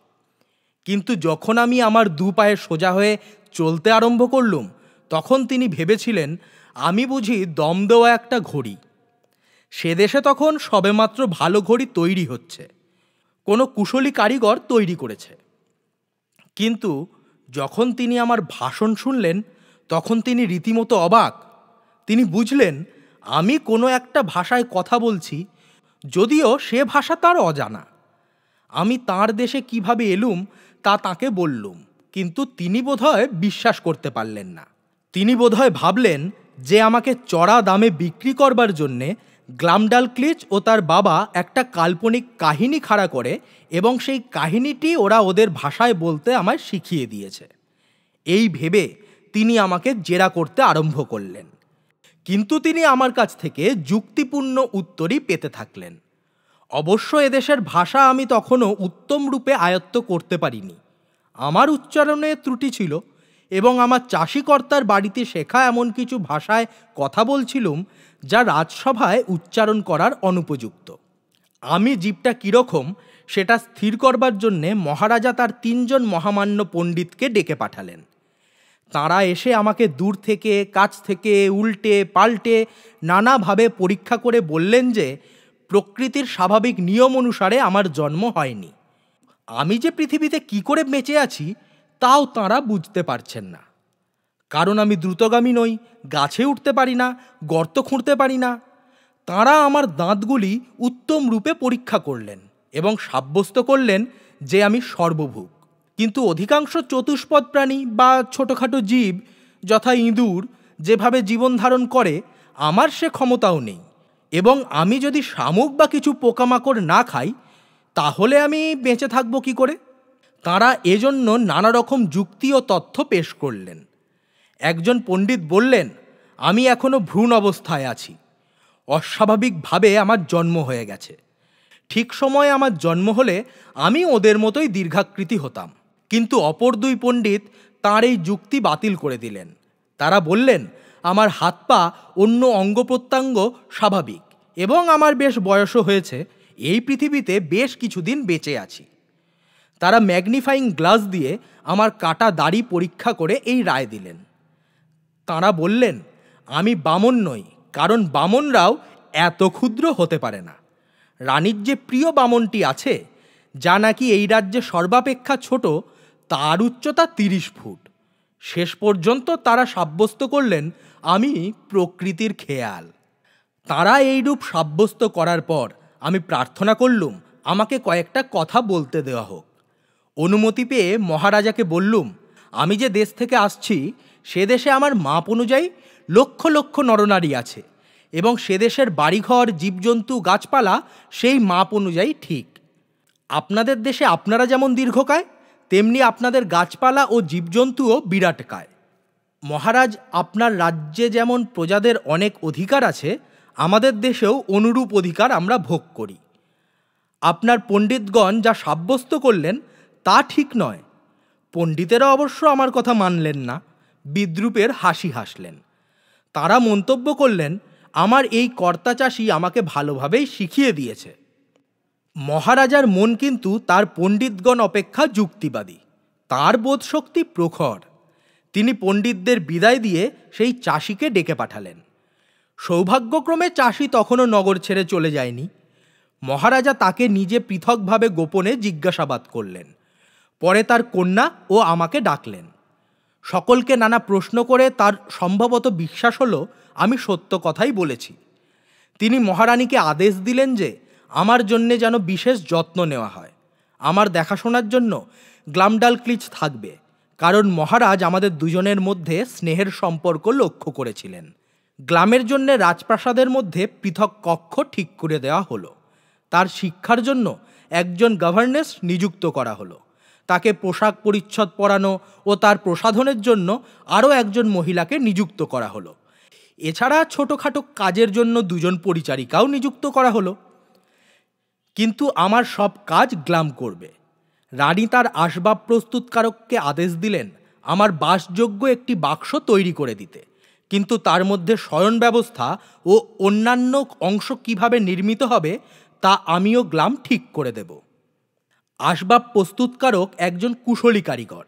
S3: কিন্তু যখন আমি আমার দু পায়ে সোজা হয়ে চলতে আরম্ভ করলুম তখন তিনি ভেবেছিলেন আমি বুঝি দম দেওয়া একটা ঘড়ি। সে দেশে তখন সবেমাত্র ভালো ঘড়ি তৈরি হচ্ছে, কোনো কুশলী কারিগর তৈরি করেছে। কিন্তু যখন তিনি আমার ভাষণ শুনলেন তখন তিনি রীতিমতো অবাক। তিনি বুঝলেন আমি কোনো একটা ভাষায় কথা বলছি, যদিও সে ভাষা তার অজানা। আমি তাঁর দেশে কিভাবে এলুম তা তাঁকে বললুম, কিন্তু তিনি বোধহয় বিশ্বাস করতে পারলেন না। তিনি বোধহয় ভাবলেন যে আমাকে চড়া দামে বিক্রি করবার জন্যে গ্লামডালক্লিচ ও তার বাবা একটা কাল্পনিক কাহিনী খাড়া করে এবং সেই কাহিনীটি ওরা ওদের ভাষায় বলতে আমায় শিখিয়ে দিয়েছে। এই ভেবে তিনি আমাকে জেরা করতে আরম্ভ করলেন, কিন্তু তিনি আমার কাছ থেকে যুক্তিপূর্ণ উত্তরই পেতে থাকলেন। অবশ্য এদেশের ভাষা আমি তখনও উত্তম রূপে আয়ত্ত করতে পারিনি। আমার উচ্চারণে ত্রুটি ছিল এবং আমার চাষিকর্তার বাড়িতে শেখা এমন কিছু ভাষায় কথা বলছিলুম যা রাজসভায় উচ্চারণ করার অনুপযুক্ত। আমি জীবটা কীরকম সেটা স্থির করবার জন্যে মহারাজা তার 3 জন মহামান্য পণ্ডিতকে ডেকে পাঠালেন। তাঁরা এসে আমাকে দূর থেকে, কাছ থেকে, উল্টে পাল্টে নানাভাবে পরীক্ষা করে বললেন যে প্রকৃতির স্বাভাবিক নিয়ম অনুসারে আমার জন্ম হয়নি। আমি যে পৃথিবীতে কি করে বেঁচে আছি তাও তাঁরা বুঝতে পারছেন না, কারণ আমি দ্রুতগামী নই, গাছে উঠতে পারি না, গর্ত খুঁড়তে পারি না। তাঁরা আমার দাঁতগুলি উত্তম রূপে পরীক্ষা করলেন এবং সাব্যস্ত করলেন যে আমি সর্বভুক। কিন্তু অধিকাংশ চতুষ্পদ প্রাণী বা ছোটোখাটো জীব যথা ইঁদুর যেভাবে জীবন ধারণ করে আমার সে ক্ষমতাও নেই, এবং আমি যদি শামুক বা কিছু পোকামাকড় না খাই তাহলে আমি বেঁচে থাকবো কি করে? তাঁরা এজন্য নানা রকম যুক্তি ও তথ্য পেশ করলেন। একজন পণ্ডিত বললেন, আমি এখনো ভ্রূণ অবস্থায় আছি, অস্বাভাবিকভাবে আমার জন্ম হয়ে গেছে। ঠিক সময়ে আমার জন্ম হলে আমি ওদের মতোই দীর্ঘাকৃতি হতাম। কিন্তু অপর দুই পণ্ডিত তাঁর এই যুক্তি বাতিল করে দিলেন। তারা বললেন, আমার হাত পা অন্য অঙ্গ প্রত্যঙ্গ স্বাভাবিক এবং আমার বেশ বয়সও হয়েছে, এই পৃথিবীতে বেশ কিছুদিন বেঁচে আছি। তারা ম্যাগনিফাইং গ্লাস দিয়ে আমার কাটা দাড়ি পরীক্ষা করে এই রায় দিলেন। তাঁরা বললেন, আমি বামন নই, কারণ বামনরাও এত ক্ষুদ্র হতে পারে না। রানীর যে প্রিয় বামনটি আছে, যা নাকি এই রাজ্যে সর্বাপেক্ষা ছোট, তার উচ্চতা 30 ফুট। শেষ পর্যন্ত তারা সাব্যস্ত করলেন আমি প্রকৃতির খেয়াল। তারা এইরূপ সাব্যস্ত করার পর আমি প্রার্থনা করলুম আমাকে কয়েকটা কথা বলতে দেওয়া হোক। অনুমতি পেয়ে মহারাজাকে বললুম, আমি যে দেশ থেকে আসছি সে দেশে আমার মাপ অনুযায়ী লক্ষ লক্ষ নরনারী আছে, এবং সে দেশের বাড়িঘর, জীবজন্তু, গাছপালা সেই মাপ অনুযায়ী ঠিক। আপনাদের দেশে আপনারা যেমন দীর্ঘকায়, তেমনি আপনাদের গাছপালা ও জীবজন্তুও বিরাটকায়। মহারাজ, আপনার রাজ্যে যেমন প্রজাদের অনেক অধিকার আছে, আমাদের দেশেও অনুরূপ অধিকার আমরা ভোগ করি। আপনার পণ্ডিতগণ যা সাব্যস্ত করলেন তা ঠিক নয়। পণ্ডিতেরা অবশ্য আমার কথা মানলেন না, বিদ্রূপের হাসি হাসলেন। তারা মন্তব্য করলেন, আমার এই কর্তাচাষী আমাকে ভালোভাবেই শিখিয়ে দিয়েছে। মহারাজার মন কিন্তু তার পণ্ডিতগণ অপেক্ষা যুক্তিবাদী, তার বোধশক্তি প্রখর। তিনি পণ্ডিতদের বিদায় দিয়ে সেই চাষিকে ডেকে পাঠালেন। সৌভাগ্যক্রমে চাষি তখনও নগর ছেড়ে চলে যায়নি। মহারাজা তাকে নিজে পৃথকভাবে গোপনে জিজ্ঞাসাবাদ করলেন। পরে তার কন্যা ও আমাকে ডাকলেন। সকলকে নানা প্রশ্ন করে তার সম্ভবত বিশ্বাস হলো আমি সত্য কথাই বলেছি। তিনি মহারানীকে আদেশ দিলেন যে আমার জন্যে যেন বিশেষ যত্ন নেওয়া হয়। আমার দেখাশোনার জন্য গ্লামডালক্লিচ থাকবে, কারণ মহারাজ আমাদের দুজনের মধ্যে স্নেহের সম্পর্ক লক্ষ্য করেছিলেন। গ্লামের জন্যে রাজপ্রাসাদের মধ্যে পৃথক কক্ষ ঠিক করে দেওয়া হলো। তার শিক্ষার জন্য একজন গভর্নেস নিযুক্ত করা হলো। তাকে পোশাক পরিচ্ছদ পরানো ও তার প্রসাধনের জন্য আরও একজন মহিলাকে নিযুক্ত করা হলো। এছাড়া ছোটোখাটো কাজের জন্য 2জন পরিচারিকাও নিযুক্ত করা হলো। কিন্তু আমার সব কাজ গ্লাম করবে। রানী তার আসবাব প্রস্তুতকারককে আদেশ দিলেন আমার বাসযোগ্য একটি বাক্স তৈরি করে দিতে, কিন্তু তার মধ্যে শয়ন ব্যবস্থা ও অন্যান্য অংশ কিভাবে নির্মিত হবে তা আমিও গ্লাম ঠিক করে দেব। আসবাব প্রস্তুতকারক একজন কুশলী কারিগর।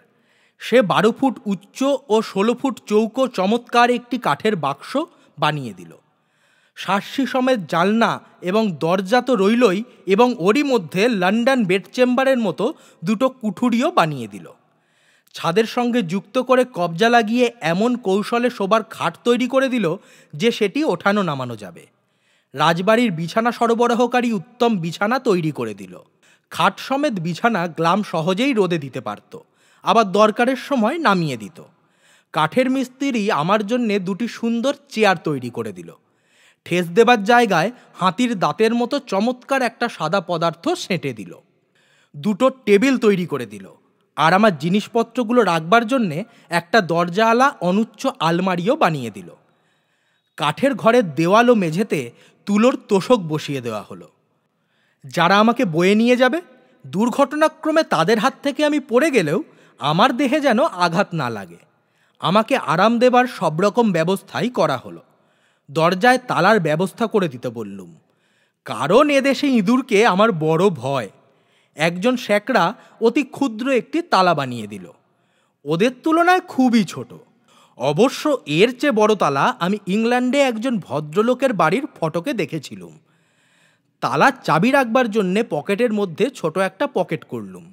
S3: সে 12 ফুট উচ্চ ও 16 ফুট চৌকো চমৎকার একটি কাঠের বাক্স বানিয়ে দিল। সার্সি সমেত জালনা এবং দরজা তো রইলই, এবং ওরই মধ্যে লন্ডন বেড চেম্বারের মতো 2টো কুঠুরিও বানিয়ে দিল। ছাদের সঙ্গে যুক্ত করে কবজা লাগিয়ে এমন কৌশলে শোবার খাট তৈরি করে দিল যে সেটি ওঠানো নামানো যাবে। রাজবাড়ির বিছানা সরবরাহকারী উত্তম বিছানা তৈরি করে দিল। খাট সমেত বিছানা গ্লাম সহজেই রোদে দিতে পারত, আবার দরকারের সময় নামিয়ে দিত। কাঠের মিস্ত্রি আমার জন্যে 2টি সুন্দর চেয়ার তৈরি করে দিল। ঠেস দেবার জায়গায় হাতির দাঁতের মতো চমৎকার একটা সাদা পদার্থ সেঁটে দিল। 2টো টেবিল তৈরি করে দিল, আর আমার জিনিসপত্রগুলো রাখবার জন্যে একটা দরজাওয়ালা অনুচ্চ আলমারিও বানিয়ে দিল। কাঠের ঘরের দেওয়াল ও মেঝেতে তুলোর তোষক বসিয়ে দেওয়া হলো। যারা আমাকে বয়ে নিয়ে যাবে, দুর্ঘটনাক্রমে তাদের হাত থেকে আমি পড়ে গেলেও আমার দেহে যেন আঘাত না লাগে, আমাকে আরাম দেবার সব রকম ব্যবস্থাই করা হলো। দরজায় তালার ব্যবস্থা করে দিতে বললুম, কারণ এদেশে ইঁদুরকে আমার বড় ভয়। একজন শ্যাকরা অতি ক্ষুদ্র একটি তালা বানিয়ে দিল, ওদের তুলনায় খুবই ছোট। অবশ্য এর চেয়ে বড় তালা আমি ইংল্যান্ডে একজন ভদ্রলোকের বাড়ির ফটকে দেখেছিলুম। তালার চাবি রাখবার জন্যে পকেটের মধ্যে ছোট একটা পকেট করলুম।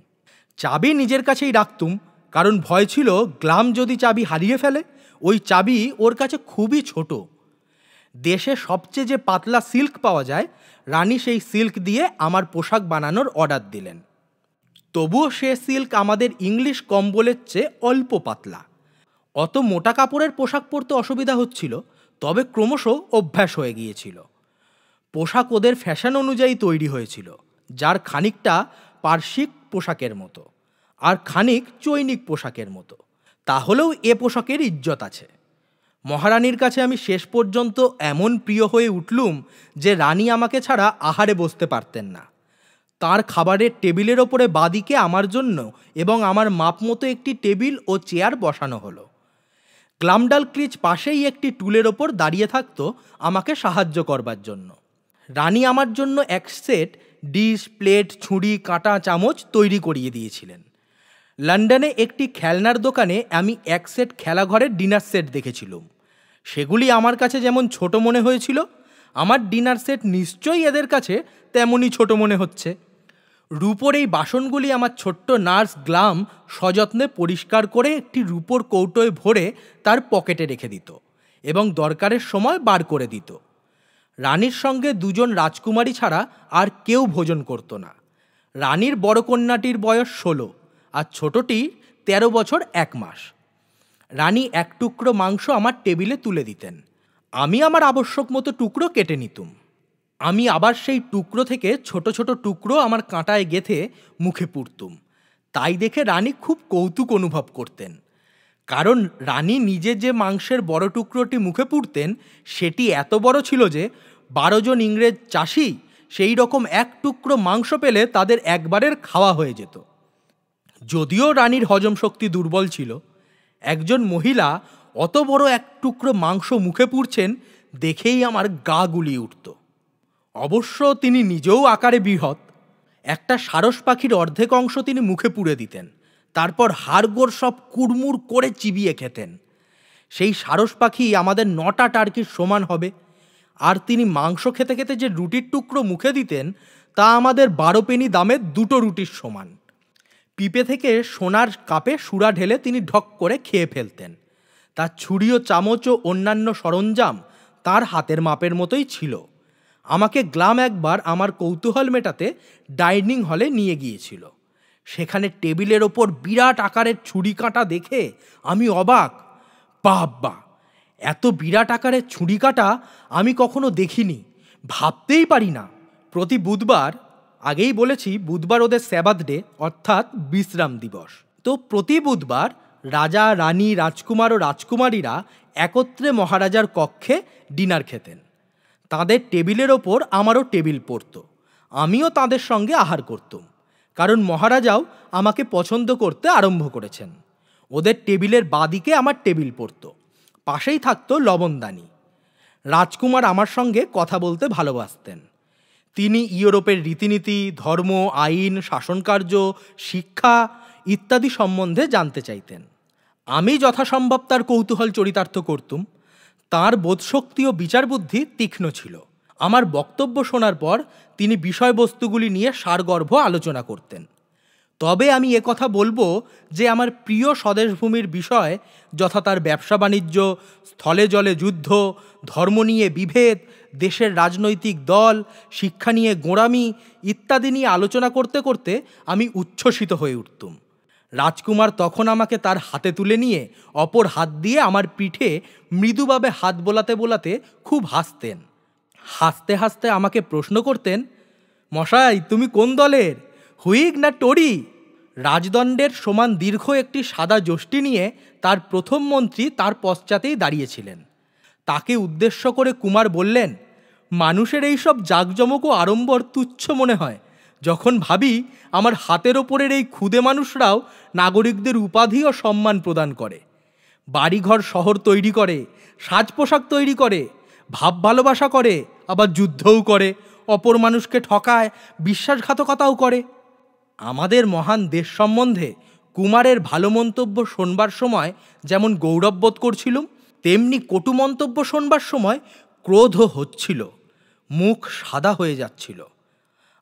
S3: চাবি নিজের কাছেই রাখতুম, কারণ ভয় ছিল গ্লাম যদি চাবি হারিয়ে ফেলে। ওই চাবি ওর কাছে খুবই ছোট। দেশে সবচেয়ে যে পাতলা সিল্ক পাওয়া যায়, রানী সেই সিল্ক দিয়ে আমার পোশাক বানানোর অর্ডার দিলেন। তবুও সে সিল্ক আমাদের ইংলিশ কম্বলের চেয়ে অল্প পাতলা। অত মোটা কাপড়ের পোশাক পরতে অসুবিধা হচ্ছিল, তবে ক্রমশ অভ্যাস হয়ে গিয়েছিল। পোশাক ওদের ফ্যাশন অনুযায়ী তৈরি হয়েছিল, যার খানিকটা পার্সিক পোশাকের মতো আর খানিক চৈনিক পোশাকের মতো। তাহলেও এ পোশাকের ইজ্জত আছে। মহারানীর কাছে আমি শেষ পর্যন্ত এমন প্রিয় হয়ে উঠলুম যে রানী আমাকে ছাড়া আহারে বসতে পারতেন না। তার খাবারের টেবিলের ওপরে বাদিকে আমার জন্য এবং আমার মাপ মতো একটি টেবিল ও চেয়ার বসানো হলো। গ্লামডালক্লিচ পাশেই একটি টুলের ওপর দাঁড়িয়ে থাকতো আমাকে সাহায্য করবার জন্য। রানী আমার জন্য এক সেট ডিশ, প্লেট, ছুরি, কাঁটা, চামচ তৈরি করিয়ে দিয়েছিলেন। লন্ডনে একটি খেলনার দোকানে আমি এক সেট খেলাঘরের ডিনার সেট দেখেছিলাম। সেগুলি আমার কাছে যেমন ছোট মনে হয়েছিল, আমার ডিনার সেট নিশ্চয়ই এদের কাছে তেমনই ছোট মনে হচ্ছে। রূপোর এই বাসনগুলি আমার ছোট্ট নার্স গ্লাম সযত্নে পরিষ্কার করে একটি রূপোর কৌটোয় ভরে তার পকেটে রেখে দিত এবং দরকারের সময় বার করে দিত। রানীর সঙ্গে দুজন রাজকুমারী ছাড়া আর কেউ ভোজন করত না। রানীর বড় কন্যাটির বয়স 16 আর ছোটটি 13 বছর 1 মাস। রানী এক টুকরো মাংস আমার টেবিলে তুলে দিতেন। আমি আমার আবশ্যক মতো টুকরো কেটে নিতুম। আমি আবার সেই টুকরো থেকে ছোট ছোট টুকরো আমার কাঁটায় গেঁথে মুখে পুরতুম। তাই দেখে রানী খুব কৌতুক অনুভব করতেন, কারণ রানী নিজে যে মাংসের বড় টুকরোটি মুখে পুরতেন সেটি এত বড় ছিল যে 12 জন ইংরেজ চাষি সেই রকম এক টুকরো মাংস পেলে তাদের একবারের খাওয়া হয়ে যেত। যদিও রানীর হজম শক্তি দুর্বল ছিল, একজন মহিলা অত বড় এক টুকরো মাংস মুখে পুরছেন দেখেই আমার গা গুলিয়ে উঠত। অবশ্য তিনি নিজেও আকারে বৃহৎ। একটা সারস পাখির অর্ধেক অংশ তিনি মুখে পুরে দিতেন, তারপর হাড়গোড় সব কুড়মুড় করে চিবিয়ে খেতেন। সেই সারস পাখি আমাদের 9টা টার্কির সমান হবে। আর তিনি মাংস খেতে খেতে যে রুটির টুকরো মুখে দিতেন তা আমাদের 12 পেনি দামের 2টো রুটির সমান। পিপে থেকে সোনার কাপে সুরা ঢেলে তিনি ঢক করে খেয়ে ফেলতেন। তার ছুরি ও চামচ ও অন্যান্য সরঞ্জাম তার হাতের মাপের মতোই ছিল। আমাকে গ্লাম একবার আমার কৌতূহল মেটাতে ডাইনিং হলে নিয়ে গিয়েছিল। সেখানে টেবিলের ওপর বিরাট আকারের ছুরি কাঁটা দেখে আমি অবাক। বাবা, এত বিরাট আকারের ছুরি কাঁটা আমি কখনো দেখিনি, ভাবতেই পারি না। প্রতি বুধবার, আগেই বলেছি বুধবার ওদের স্যাবাথ ডে অর্থাৎ বিশ্রাম দিবস, তো প্রতি বুধবার রাজা, রানী, রাজকুমার ও রাজকুমারীরা একত্রে মহারাজার কক্ষে ডিনার খেতেন। তাদের টেবিলের ওপর আমারও টেবিল পড়ত। আমিও তাদের সঙ্গে আহার করতুম, কারণ মহারাজাও আমাকে পছন্দ করতে আরম্ভ করেছেন। ওদের টেবিলের বাদিকে আমার টেবিল পড়ত, পাশেই থাকতো লবণদানি। রাজকুমার আমার সঙ্গে কথা বলতে ভালোবাসতেন। তিনি ইউরোপের রীতিনীতি, ধর্ম, আইন, শাসনকার্য, শিক্ষা ইত্যাদি সম্বন্ধে জানতে চাইতেন। আমি যথাসম্ভব তার কৌতূহল চরিতার্থ করতুম। তাঁর বোধশক্তি ও বিচার বুদ্ধি তীক্ষ্ণ ছিল। আমার বক্তব্য শোনার পর তিনি বিষয়বস্তুগুলি নিয়ে সারগর্ভ আলোচনা করতেন। তবে আমি কথা বলবো যে আমার প্রিয় স্বদেশভূমির বিষয়, যথা তার ব্যবসা বাণিজ্য, স্থলে জলে যুদ্ধ, ধর্ম নিয়ে বিভেদ, দেশের রাজনৈতিক দল, শিক্ষা নিয়ে গোঁড়ামি ইত্যাদি নিয়ে আলোচনা করতে করতে আমি উচ্ছ্বসিত হয়ে উঠতুম। রাজকুমার তখন আমাকে তার হাতে তুলে নিয়ে অপর হাত দিয়ে আমার পিঠে মৃদুভাবে হাত বোলাতে বোলাতে খুব হাসতেন। হাসতে হাসতে আমাকে প্রশ্ন করতেন, মশাই তুমি কোন দলের, হুইগ না টোরি? রাজদণ্ডের সমান দীর্ঘ একটি সাদা যষ্টি নিয়ে তার প্রথম মন্ত্রী তার পশ্চাতেই দাঁড়িয়েছিলেন। তাকে উদ্দেশ্য করে কুমার বললেন, মানুষের এইসব জাঁকজমক ও আড়ম্বর তুচ্ছ মনে হয় যখন ভাবি আমার হাতের ওপরের এই ক্ষুদে মানুষরাও নাগরিকদের উপাধি ও সম্মান প্রদান করে, বাড়িঘর শহর তৈরি করে, সাজ পোশাক তৈরি করে, ভাব ভালোবাসা করে, আবার যুদ্ধও করে, অপর মানুষকে ঠকায়, বিশ্বাসঘাতকতাও করে। আমাদের মহান দেশ সম্বন্ধে কুমারের ভালো মন্তব্য শোনবার সময় যেমন গৌরববোধ করছিলুম, তেমনি কটু মন্তব্য শোনবার সময় ক্রোধ হচ্ছিল, মুখ সাদা হয়ে যাচ্ছিল।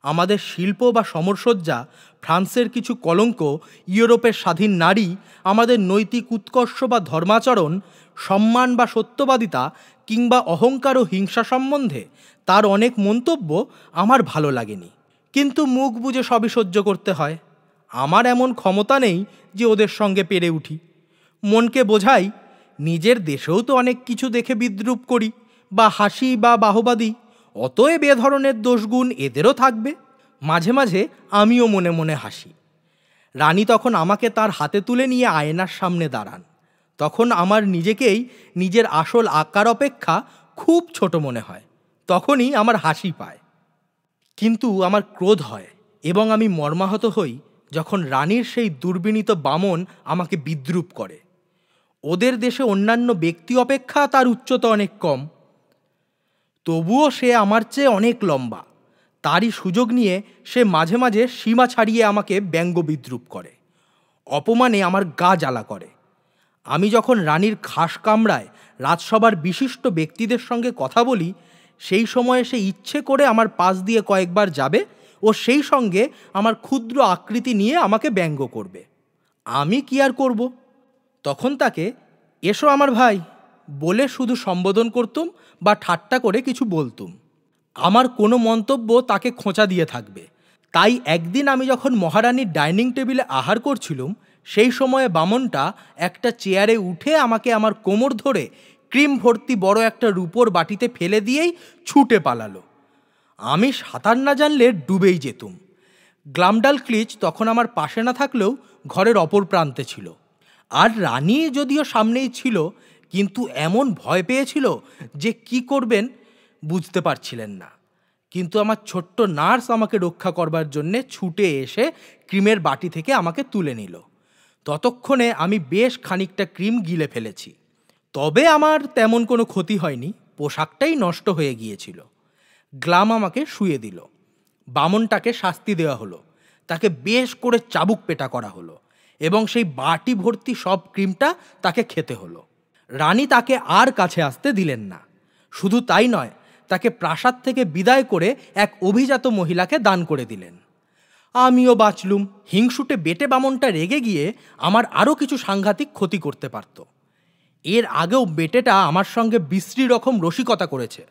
S3: আমাদের শিল্প বা সমরসজ্জা, ফ্রান্সের কিছু কলঙ্ক, ইউরোপের স্বাধীন নারী, আমাদের নৈতিক উৎকর্ষ বা ধর্মাচরণ, সম্মান বা সত্যবাদিতা কিংবা অহংকার ও হিংসা সম্বন্ধে তার অনেক মন্তব্য আমার ভালো লাগেনি, কিন্তু মুখ বুজে সবই সহ্য করতে হয়। আমার এমন ক্ষমতা নেই যে ওদের সঙ্গে পেরে উঠি। মনকে বোঝাই, নিজের দেশেও তো অনেক কিছু দেখে বিদ্রূপ করি বা হাসি বা বাহবা দিই, অতএব এ ধরনের দোষগুণ এদেরও থাকবে। মাঝে মাঝে আমিও মনে মনে হাসি। রানী তখন আমাকে তার হাতে তুলে নিয়ে আয়নার সামনে দাঁড়ান। তখন আমার নিজেকেই নিজের আসল আকার অপেক্ষা খুব ছোট মনে হয়। তখনই আমার হাসি পায়। কিন্তু আমার ক্রোধ হয় এবং আমি মর্মাহত হই যখন রানীর সেই দুর্বিনীত বামন আমাকে বিদ্রূপ করে। ওদের দেশে অন্যান্য ব্যক্তি অপেক্ষা তার উচ্চতা অনেক কম, তবুও সে আমার চেয়ে অনেক লম্বা। তারই সুযোগ নিয়ে সে মাঝে মাঝে সীমা ছাড়িয়ে আমাকে ব্যঙ্গ বিদ্রূপ করে। অপমানে আমার গা জ্বালা করে। আমি যখন রানীর খাস কামরায় রাজসভার বিশিষ্ট ব্যক্তিদের সঙ্গে কথা বলি, সেই সময়ে সে ইচ্ছে করে আমার পাশ দিয়ে কয়েকবার যাবে ও সেই সঙ্গে আমার ক্ষুদ্র আকৃতি নিয়ে আমাকে ব্যঙ্গ করবে। আমি কি আর করব? তখন তাকে এসো আমার ভাই বলে শুধু সম্বোধন করতুম বা ঠাট্টা করে কিছু বলতুম। আমার কোনো মন্তব্য তাকে খোঁচা দিয়ে থাকবে। তাই একদিন আমি যখন মহারানীর ডাইনিং টেবিলে আহার করছিলুম, সেই সময়ে বামনটা একটা চেয়ারে উঠে আমাকে আমার কোমর ধরে ক্রিম ভর্তি বড় একটা রূপোর বাটিতে ফেলে দিয়েই ছুটে পালালো। আমি সাঁতার না জানলে ডুবেই যেতুম। গ্লামডালক্লিচ তখন আমার পাশে না থাকলেও ঘরের অপর প্রান্তে ছিল। আর রানী যদিও সামনেই ছিল, কিন্তু এমন ভয় পেয়েছিল যে কি করবেন বুঝতে পারছিলেন না। কিন্তু আমার ছোট্ট নার্স আমাকে রক্ষা করবার জন্যে ছুটে এসে ক্রিমের বাটি থেকে আমাকে তুলে নিল। ততক্ষণে আমি বেশ খানিকটা ক্রিম গিলে ফেলেছি। তবে আমার তেমন কোনো ক্ষতি হয়নি, পোশাকটাই নষ্ট হয়ে গিয়েছিল। গ্লাম আমাকে শুয়ে দিল। বামনটাকে শাস্তি দেওয়া হলো। তাকে বেশ করে চাবুক পেটা করা হলো এবং সেই বাটি ভর্তি সব ক্রিমটা তাকে খেতে হলো। রানী তাকে আর কাছে আসতে দিলেন না। শুধু তাই নয়, তাকে প্রাসাদ থেকে বিদায় করে এক অভিজাত মহিলাকে দান করে দিলেন। আমিও বাঁচলুম। হিংসুটে বেটে বামনটা রেগে গিয়ে আমার আরও কিছু সাংঘাতিক ক্ষতি করতে পারত। এর আগেও বেটেটা আমার সঙ্গে বিশ্রী রকম রসিকতা করেছে।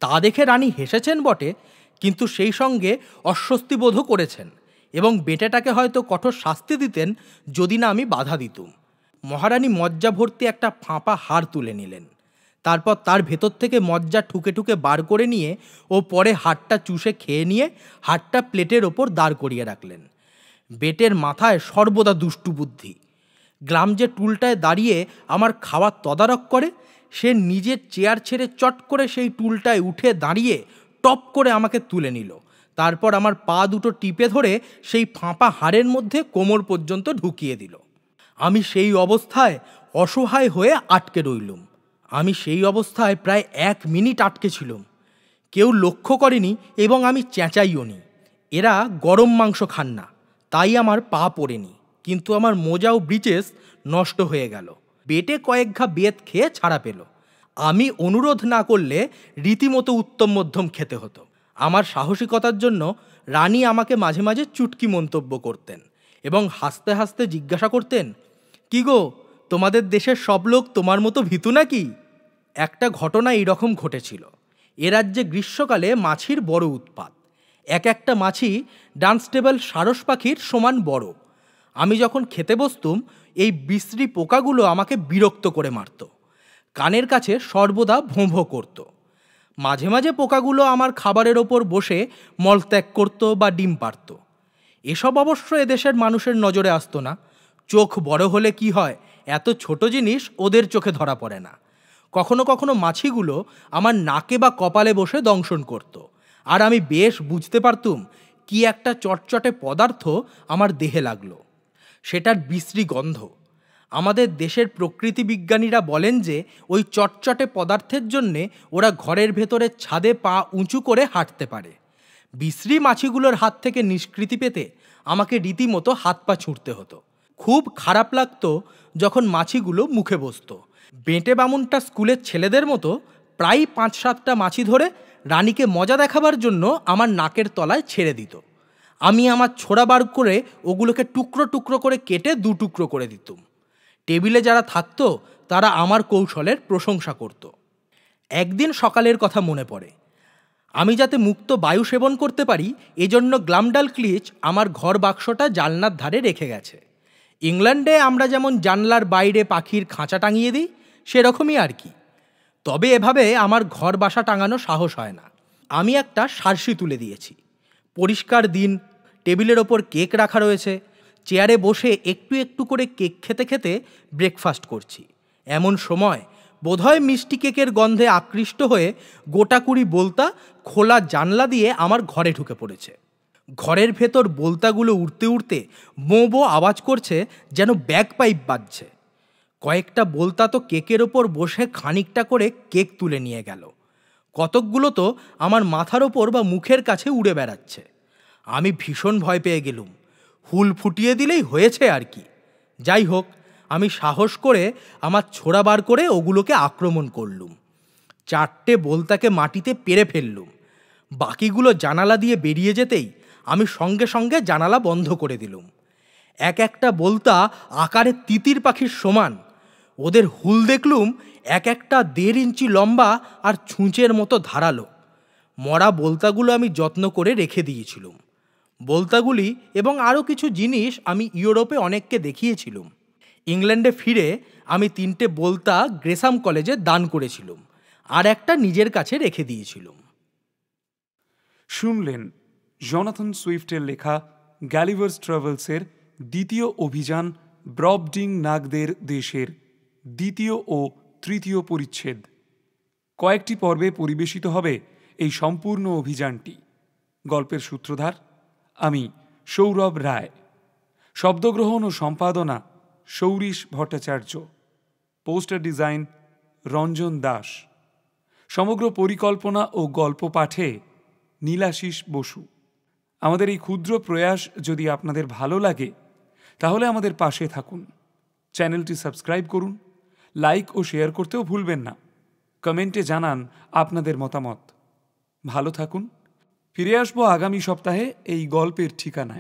S3: তা দেখে রানী হেসেছেন বটে, কিন্তু সেই সঙ্গে অস্বস্তিবোধও করেছেন এবং বেটেটাকে হয়তো কঠোর শাস্তি দিতেন যদি না আমি বাধা দিতুম। মহারানী মজ্জা ভর্তি একটা ফাঁপা হাড় তুলে নিলেন। তারপর তার ভেতর থেকে মজ্জা ঠুকে ঠুকে বার করে নিয়ে ও পরে হাড়টা চুষে খেয়ে নিয়ে হাড়টা প্লেটের ওপর দাঁড় করিয়ে রাখলেন। বেটের মাথায় সর্বদা দুষ্টু বুদ্ধি। গ্লাম যে টুলটায় দাঁড়িয়ে আমার খাওয়ার তদারক করে, সে নিজের চেয়ার ছেড়ে চট করে সেই টুলটায় উঠে দাঁড়িয়ে টপ করে আমাকে তুলে নিল। তারপর আমার পা দুটো টিপে ধরে সেই ফাঁপা হাড়ের মধ্যে কোমর পর্যন্ত ঢুকিয়ে দিল। আমি সেই অবস্থায় অসহায় হয়ে আটকে রইলুম। আমি সেই অবস্থায় প্রায় 1 মিনিট আটকে ছিলাম। কেউ লক্ষ্য করেনি এবং আমি চেঁচাইও নি। এরা গরম মাংস খান না, তাই আমার পা পড়েনি, কিন্তু আমার মোজা ও ব্রিচেস নষ্ট হয়ে গেল। বেটে কয়েক ঘা বেত খেয়ে ছাড়া পেল। আমি অনুরোধ না করলে রীতিমতো উত্তম মধ্যম খেতে হতো। আমার সাহসিকতার জন্য রানী আমাকে মাঝে মাঝে চুটকি মন্তব্য করতেন এবং হাসতে হাসতে জিজ্ঞাসা করতেন, কি গো, তোমাদের দেশের সব লোক তোমার মতো ভীতু নাকি? একটা ঘটনা এইরকম ঘটেছিল। এ রাজ্যে গ্রীষ্মকালে মাছির বড় উৎপাত। এক একটা মাছি ডান্সটেবল সারস পাখির সমান বড়। আমি যখন খেতে বসতুম, এই বিশ্রী পোকাগুলো আমাকে বিরক্ত করে মারত। কানের কাছে সর্বদা ভোঁ ভোঁ করত। মাঝে মাঝে পোকাগুলো আমার খাবারের ওপর বসে মলত্যাগ করত বা ডিম পারত। এসব অবশ্য এদেশের মানুষের নজরে আসতো না। চোখ বড় হলে কি হয়, এত ছোট জিনিস ওদের চোখে ধরা পড়ে না। কখনো কখনো মাছিগুলো আমার নাকে বা কপালে বসে দংশন করত, আর আমি বেশ বুঝতে পারতুম কি একটা চটচটে পদার্থ আমার দেহে লাগলো। সেটার বিশ্রী গন্ধ। আমাদের দেশের প্রকৃতি বিজ্ঞানীরা বলেন যে ওই চটচটে পদার্থের জন্যে ওরা ঘরের ভেতরে ছাদে পা উঁচু করে হাঁটতে পারে। বিশ্রী মাছিগুলোর হাত থেকে নিষ্কৃতি পেতে আমাকে রীতিমতো হাত পা ছুঁড়তে হতো। খুব খারাপ লাগতো যখন মাছিগুলো মুখে বসতো। বেঁটে বামুনটা স্কুলের ছেলেদের মতো প্রায় 5-7টা মাছি ধরে রানীকে মজা দেখাবার জন্য আমার নাকের তলায় ছেড়ে দিত। আমি আমার ছোড়া বার করে ওগুলোকে টুকরো টুকরো করে কেটে 2 টুকরো করে দিতুম। টেবিলে যারা থাকতো তারা আমার কৌশলের প্রশংসা করত। একদিন সকালের কথা মনে পড়ে। আমি যাতে মুক্ত বায়ু সেবন করতে পারি, এজন্য গ্লামডালক্লিচ আমার ঘর বাক্সটা জানলার ধারে রেখে গেছে। ইংল্যান্ডে আমরা যেমন জানলার বাইরে পাখির খাঁচা টাঙিয়ে দিই, সেরকমই আর কি। তবে এভাবে আমার ঘর বাসা টাঙানো সাহস হয় না। আমি একটা সার্সি তুলে দিয়েছি। পরিষ্কার দিন, টেবিলের ওপর কেক রাখা রয়েছে, চেয়ারে বসে একটু একটু করে কেক খেতে খেতে ব্রেকফাস্ট করছি। এমন সময় বোধহয় মিষ্টি কেকের গন্ধে আকৃষ্ট হয়ে গোটাকুড়ি বোলতা খোলা জানলা দিয়ে আমার ঘরে ঢুকে পড়েছে। ঘরের ভেতর বোলতাগুলো উড়তে উড়তে বোঁ বোঁ আওয়াজ করছে, যেন ব্যাগ পাইপ বাজছে। কয়েকটা বোলতা তো কেকের ওপর বসে খানিকটা করে কেক তুলে নিয়ে গেল। কতকগুলো তো আমার মাথার ওপর বা মুখের কাছে উড়ে বেড়াচ্ছে। আমি ভীষণ ভয় পেয়ে গেলুম। হুল ফুটিয়ে দিলেই হয়েছে আর কি। যাই হোক, আমি সাহস করে আমার ছোরা বার করে ওগুলোকে আক্রমণ করলুম। 4টে বোলতাকে মাটিতে পেরে ফেললুম। বাকিগুলো জানালা দিয়ে বেরিয়ে যেতেই আমি সঙ্গে সঙ্গে জানালা বন্ধ করে দিলুম। এক একটা বোলতা আকারে তিতির পাখির সমান। ওদের হুল দেখলুম এক একটা 1.5 ইঞ্চি লম্বা আর ছুঁচের মতো ধারালো। মরা বোলতাগুলো আমি যত্ন করে রেখে দিয়েছিলুম। বোলতাগুলি এবং আরও কিছু জিনিস আমি ইউরোপে অনেককে দেখিয়েছিলুম। ইংল্যান্ডে ফিরে আমি 3টে বোলতা গ্রেসাম কলেজে দান করেছিলুম, আর একটা নিজের কাছে রেখে দিয়েছিলুম।
S2: শুনলেন জনাথন সুইফটের লেখা গ্যালিভার্স ট্রাভেলসের দ্বিতীয় অভিযান ব্রবডিং নাগদের দেশের দ্বিতীয় ও তৃতীয় পরিচ্ছেদ। কয়েকটি পর্বে পরিবেশিত হবে এই সম্পূর্ণ অভিযানটি। গল্পের সূত্রধার আমি সৌরভ রায়। শব্দগ্রহণ ও সম্পাদনা সৌরিশ ভট্টাচার্য। Poster design Ranjan Das. সমগ্র পরিকল্পনা ও গল্প পাঠে নীলাশিস বসু। আমাদের এই ক্ষুদ্র প্রয়াস যদি আপনাদের ভালো লাগে তাহলে আমাদের পাশে থাকুন। চ্যানেলটি সাবস্ক্রাইব করুন, লাইক ও শেয়ার করতেও ভুলবেন না। কমেন্টে জানান আপনাদের মতামত। ভালো থাকুন। ফিরে আসবো আগামী সপ্তাহে এই গল্পের ঠিকানায়।